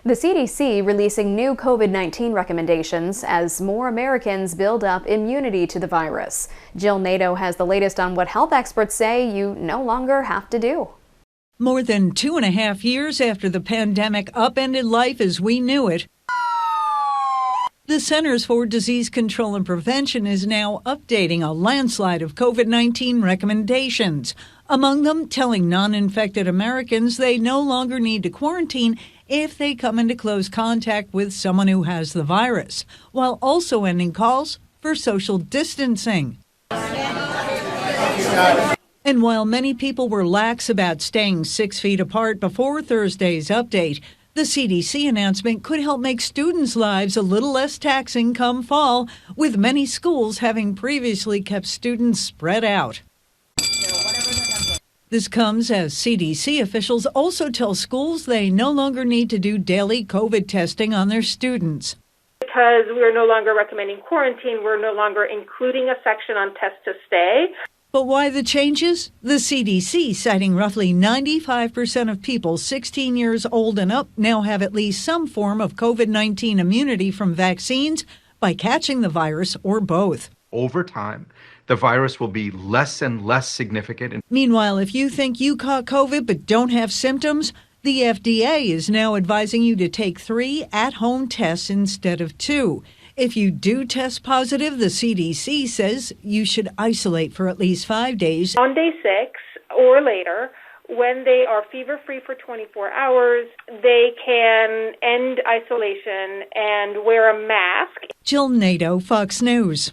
The CDC releasing new COVID-19 recommendations as more Americans build up immunity to the virus. Jill Nato has the latest on what health experts say you no longer have to do. More than 2.5 years after the pandemic upended life as we knew it, the Centers for Disease Control and Prevention is now updating a landslide of COVID-19 recommendations. Among them, telling non-infected Americans they no longer need to quarantine if they come into close contact with someone who has the virus, while also ending calls for social distancing. And while many people were lax about staying 6 feet apart before Thursday's update, the CDC announcement could help make students' lives a little less taxing come fall, with many schools having previously kept students spread out. This comes as CDC officials also tell schools they no longer need to do daily COVID testing on their students. Because we are no longer recommending quarantine, we're no longer including a section on test to stay. But why the changes? The CDC citing roughly 95% of people 16 years old and up now have at least some form of COVID-19 immunity from vaccines by catching the virus or both. Over time, the virus will be less and less significant. Meanwhile, if you think you caught COVID but don't have symptoms, the FDA is now advising you to take 3 at-home tests instead of 2. If you do test positive, the CDC says you should isolate for at least 5 days. On day 6 or later, when they are fever-free for 24 hours, they can end isolation and wear a mask. Jill Nato, Fox News.